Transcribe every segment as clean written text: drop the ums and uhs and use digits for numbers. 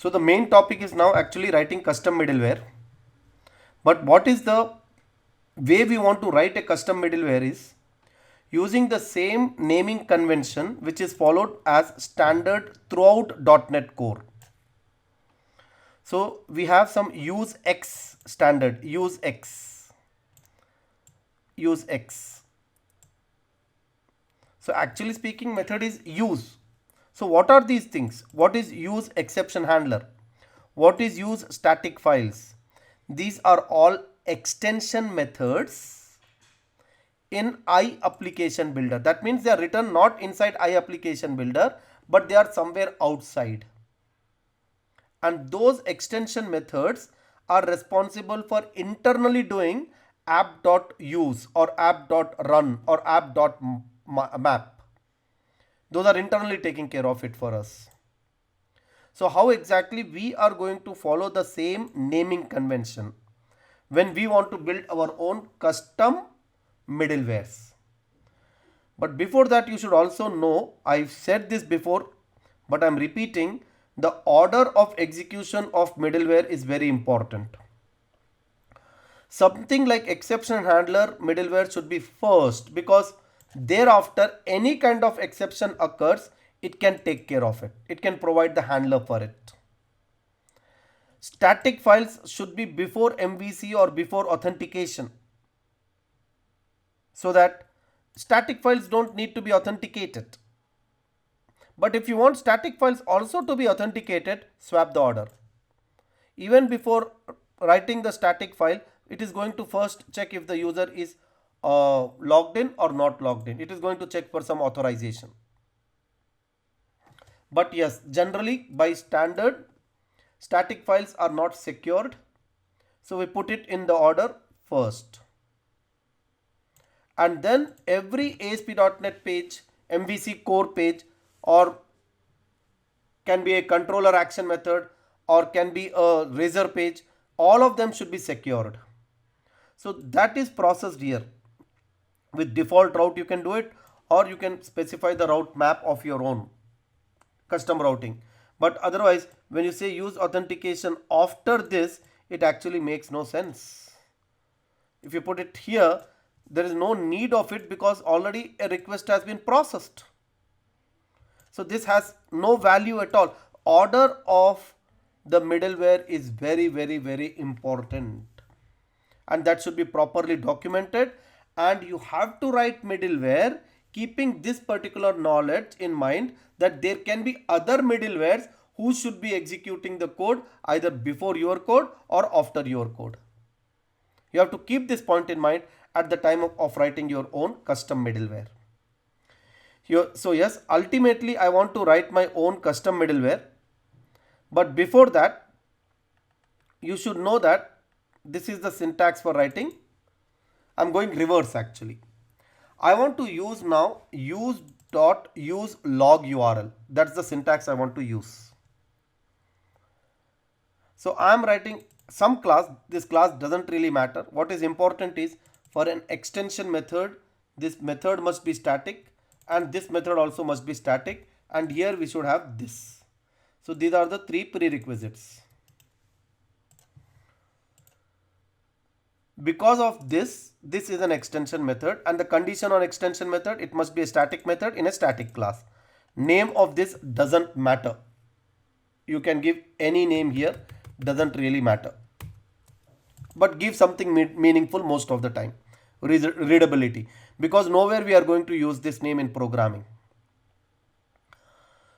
So the main topic is now actually writing custom middleware. But what is the way we want to write a custom middleware is using the same naming convention which is followed as standard throughout .NET Core. So we have some use X standard, use X. So actually speaking, method is use. So what are these things? What is use exception handler? What is use static files? These are all extension methods in I application builder. That means they are written not inside I application builder, but they are somewhere outside. And those extension methods are responsible for internally doing app.use or app.run or app.map. Those are internally taking care of it for us. So how exactly we are going to follow the same naming convention when we want to build our own custom middlewares. But before that, you should also know, I've said this before, but I'm repeating, the order of execution of middleware is very important. Something like exception handler middleware should be first, because thereafter any kind of exception occurs, it can take care of it. It can provide the handler for it. Static files should be before MVC or before authentication, so that static files don't need to be authenticated. But if you want static files also to be authenticated, swap the order. Even before writing the static file, it is going to first check if the user is logged in or not logged in. It is going to check for some authorization. But yes, generally by standard, static files are not secured. So we put it in the order first. And then every ASP.NET page, MVC core page, or can be a controller action method, or can be a razor page, all of them should be secured. So that is processed here. With default route you can do it, or you can specify the route map of your own custom routing. But otherwise, when you say use authentication after this, it actually makes no sense. If you put it here, there is no need of it, because already a request has been processed. So this has no value at all. Order of the middleware is very, very, very important. And that should be properly documented. And you have to write middleware keeping this particular knowledge in mind, that there can be other middlewares who should be executing the code either before your code or after your code. You have to keep this point in mind at the time of writing your own custom middleware. So yes, ultimately I want to write my own custom middleware. But before that, you should know that this is the syntax for writing. I'm going reverse actually. I want to use now use.use log URL. That's the syntax I want to use. So I'm writing some class. This class doesn't really matter. What is important is, for an extension method, this method must be static, and this method also must be static, and here we should have this. So these are the three prerequisites. Because of this is an extension method, and the condition on extension method, it must be a static method in a static class. Name of this doesn't matter. You can give any name here, doesn't really matter. But give something meaningful most of the time. Readability, because nowhere we are going to use this name in programming.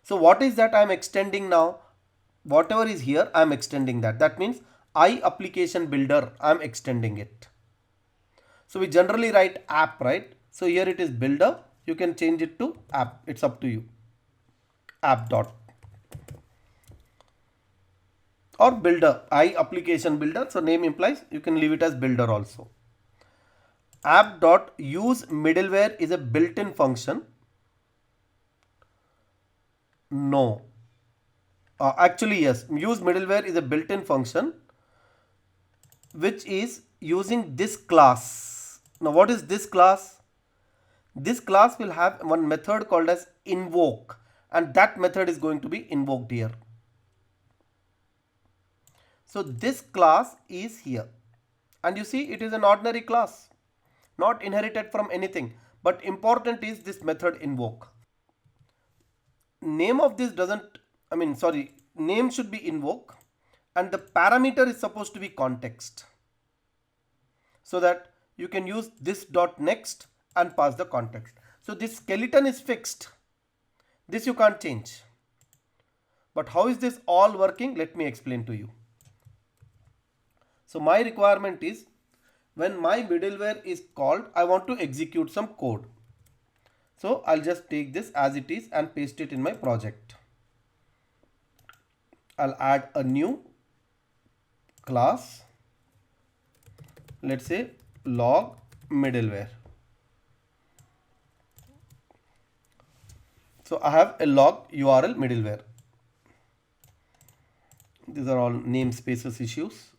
So what is that I am extending now? Whatever is here, I am extending that. That means I application builder, I am extending it. So we generally write app, right? So here it is builder. You can change it to app. It's up to you. App dot or builder, I application builder. So name implies you can leave it as builder also. App.use middleware is a built-in function. No. Actually, yes. Use middleware is a built-in function which is using this class. Now, what is this class? This class will have one method called as invoke, and that method is going to be invoked here. So this class is here, and you see it is an ordinary class, not inherited from anything, but important is this method invoke. Name of this doesn't, name should be invoke, and the parameter is supposed to be context, so that you can use this dot next and pass the context. So this skeleton is fixed, this you can't change. But how is this all working? Let me explain to you. So my requirement is, when my middleware is called, I want to execute some code. So I'll just take this as it is and paste it in my project. I'll add a new class. Let's say log middleware. So I have a log URL middleware. These are all namespaces issues.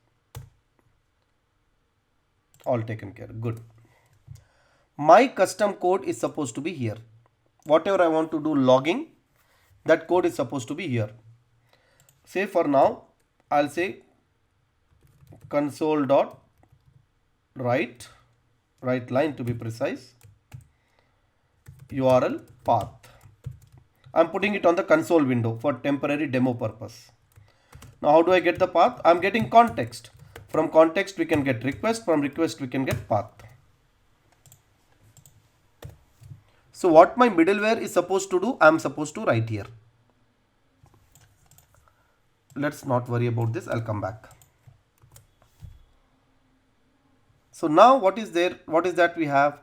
All taken care. Good. My custom code is supposed to be here. Whatever I want to do logging, that code is supposed to be here. Say for now, I'll say console.write, write line to be precise, URL path. I'm putting it on the console window for temporary demo purpose. Now how do I get the path? I'm getting context. From context we can get request, from request we can get path. So what my middleware is supposed to do, I'm supposed to write here. Let's not worry about this, I'll come back. So now what is there? What is that we have?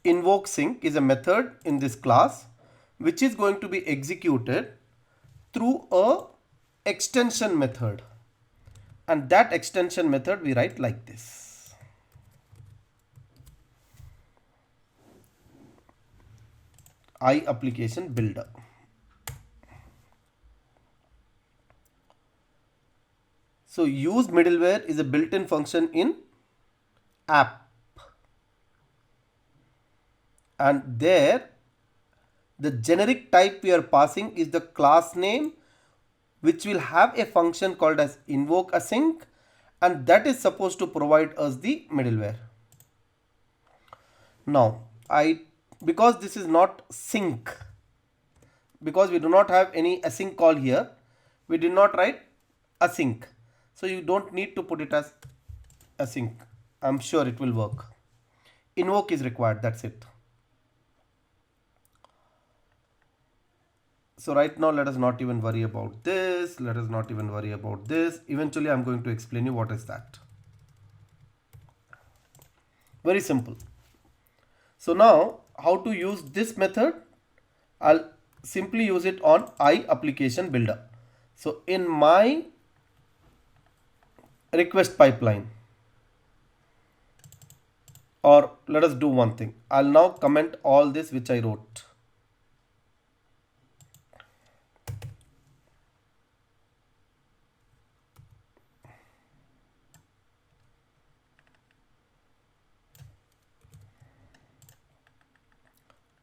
Invoke sync is a method in this class which is going to be executed through a extension method, and that extension method we write like this. Application builder. So use middleware is a built-in function in app, and there the generic type we are passing is the class name, which will have a function called as invoke async, and that is supposed to provide us the middleware. Now because this is not sync, because we do not have any async call here, we did not write async. So you don't need to put it as async. I'm sure it will work. Invoke is required, that's it. So right now let us not even worry about this. Let us not even worry about this. Eventually I'm going to explain you what is that. Very simple. So now how to use this method? I'll simply use it on application builder. So in my request pipeline, or let us do one thing. I'll now comment all this which I wrote.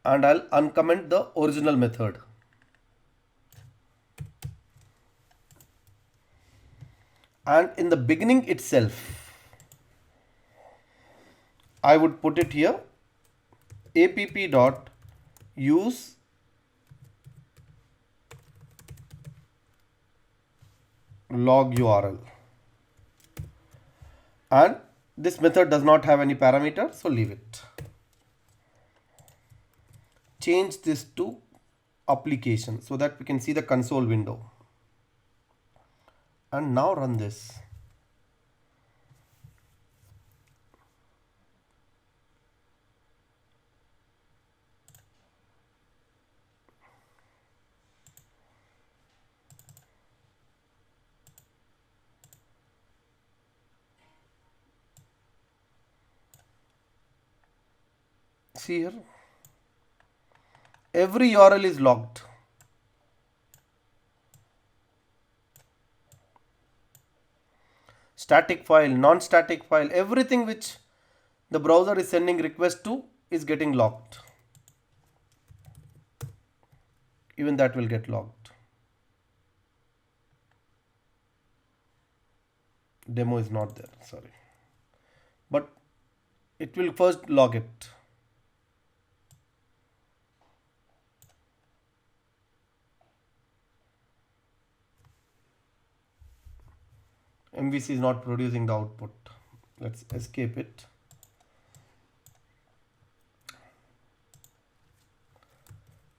And I'll uncomment the original method. And in the beginning itself, I would put it here, app.use log URL. And this method does not have any parameter, so leave it. Change this to application so that we can see the console window. And now run this. See here, every URL is logged. Static file, non-static file, everything which the browser is sending request to is getting logged. Even that will get logged. Demo is not there, sorry. But it will first log it. MVC is not producing the output. Let's escape it.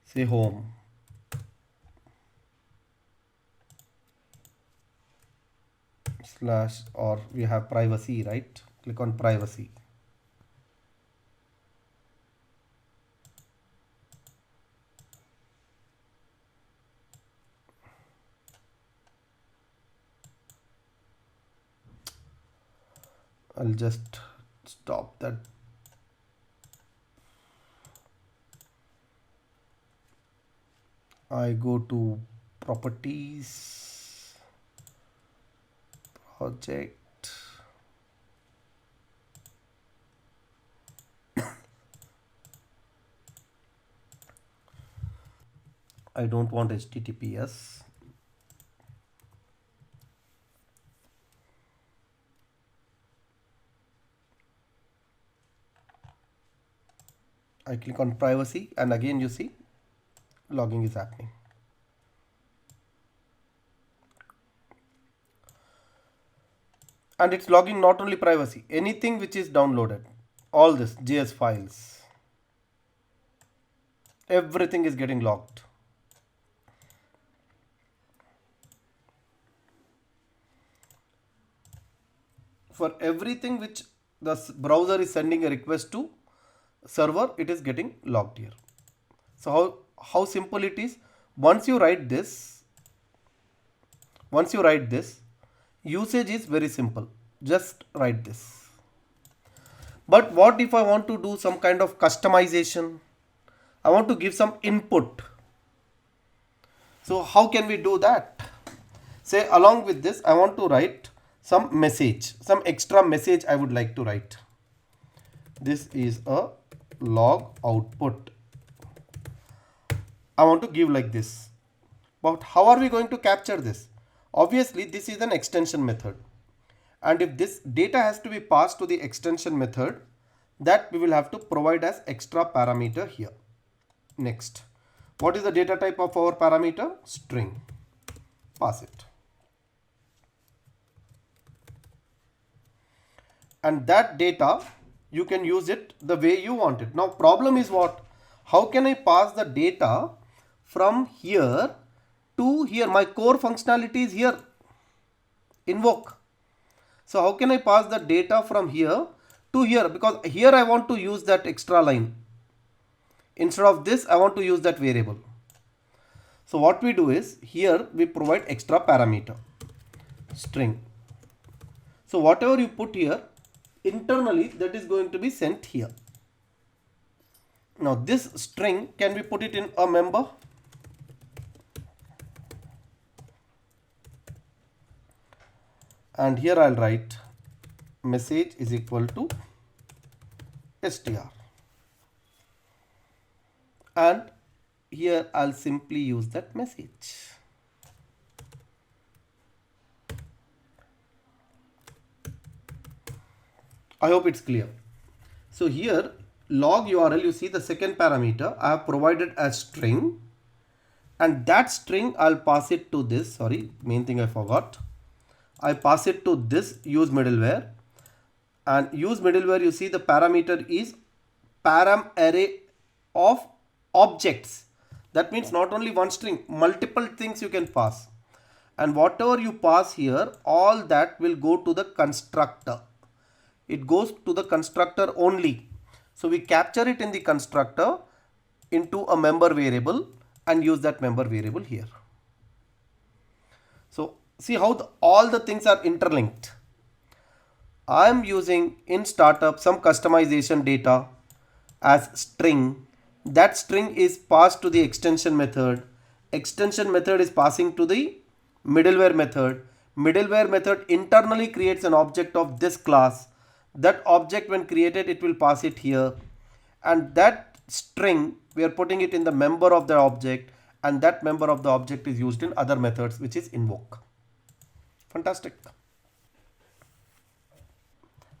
Say home. Slash, or we have privacy, right? Click on privacy. I'll just stop that. I go to properties, project, I don't want HTTPS. I click on privacy, and again you see logging is happening. And it's logging not only privacy, anything which is downloaded, all this JS files, everything is getting logged. For everything which the browser is sending a request to server, it is getting logged here. So how simple it is. Once you write this, usage is very simple. Just write this. But what if I want to do some kind of customization? I want to give some input. So how can we do that? Say along with this, I want to write some message, some extra message I would like to write. This is a log output. I want to give like this. But how are we going to capture this? Obviously, this is an extension method. And if this data has to be passed to the extension method, that we will have to provide as extra parameter here. Next, what is the data type of our parameter? String. Pass it. And that data, you can use it the way you want it. Now, problem is what? How can I pass the data from here to here? My core functionality is here. Invoke. So how can I pass the data from here to here? Because here I want to use that extra line. Instead of this, I want to use that variable. So what we do is, here we provide extra parameter, string. So whatever you put here, internally that is going to be sent here. Now this string, can we put it in a member? And here I'll write message is equal to str. And here I'll simply use that message. I hope it's clear. So here log URL, you see the second parameter I have provided as string, and that string I'll pass it to this. Sorry, main thing I forgot. I pass it to this use middleware, and use middleware, you see the parameter is param array of objects. That means not only one string, multiple things you can pass, and whatever you pass here, all that will go to the constructor. It goes to the constructor only. So we capture it in the constructor into a member variable and use that member variable here. So see how all the things are interlinked. I am using in startup some customization data as string. That string is passed to the extension method. Extension method is passing to the middleware method. Middleware method internally creates an object of this class. That object, when created, it will pass it here. And that string, we are putting it in the member of the object, and that member of the object is used in other methods, which is invoke. Fantastic.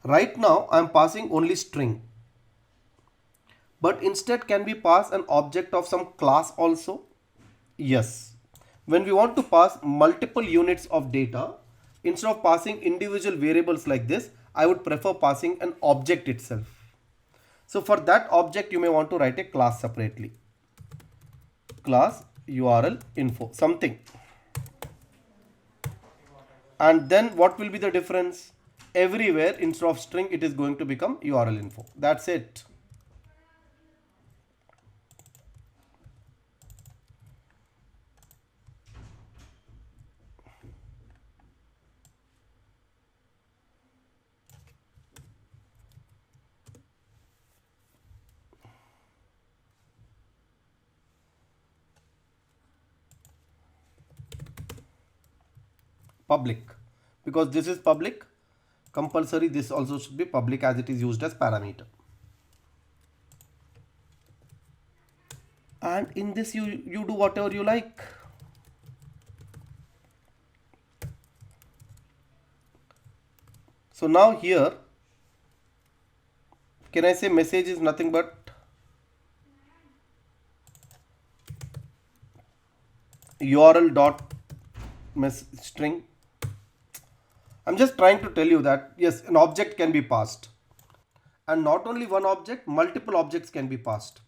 Right now I am passing only string, but instead can we pass an object of some class also? Yes. When we want to pass multiple units of data, instead of passing individual variables like this, I would prefer passing an object itself. So for that object, you may want to write a class separately. Class URL info something. And then what will be the difference? Everywhere instead of string, it is going to become URL info. That's it. Public, because this is public, compulsory this also should be public as it is used as parameter. And in this you do whatever you like. So now here, can I say message is nothing but URL dot string. I'm just trying to tell you that yes, an object can be passed, and not only one object, multiple objects can be passed.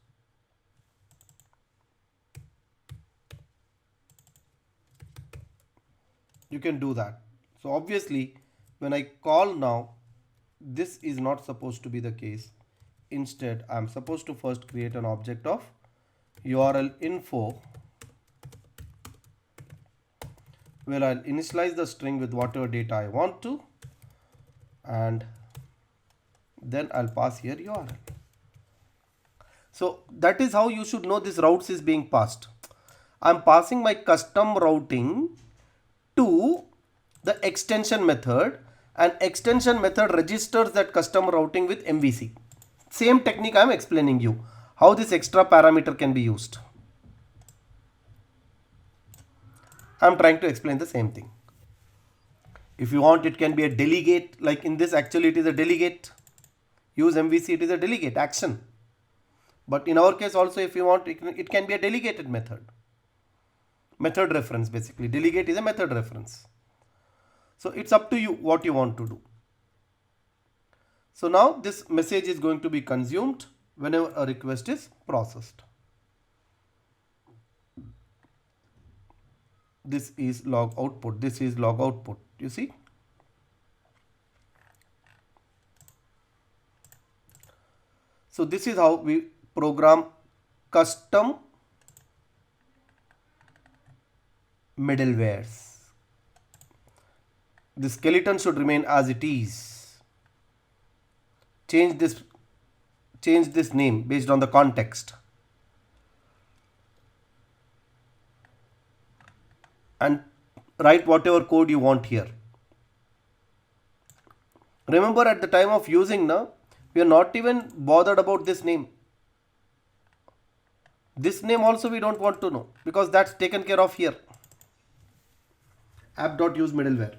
You can do that. So obviously when I call now, this is not supposed to be the case. Instead I'm supposed to first create an object of URL info, where I'll initialize the string with whatever data I want to, and then I'll pass here URL. So that is how you should know this routes is being passed. I'm passing my custom routing to the extension method, and extension method registers that custom routing with MVC. Same technique I'm explaining you how this extra parameter can be used. I'm trying to explain the same thing. If you want, it can be a delegate, like in this actually it is a delegate. Use MVC, it is a delegate action. But in our case also, if you want, it can be a delegated method. Method reference basically. Delegate is a method reference. So it's up to you what you want to do. So now this message is going to be consumed whenever a request is processed. This is log output. This is log output. You see? So this is how we program custom middlewares. The skeleton should remain as it is. Change this name based on the context. And write whatever code you want here. Remember, at the time of using now, we are not even bothered about this name. This name also we don't want to know, because that's taken care of here. App.use middleware.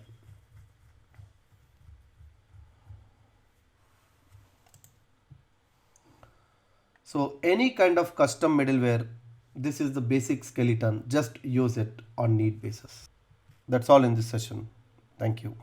So any kind of custom middleware, this is the basic skeleton. Just use it on need basis. That's all in this session. Thank you.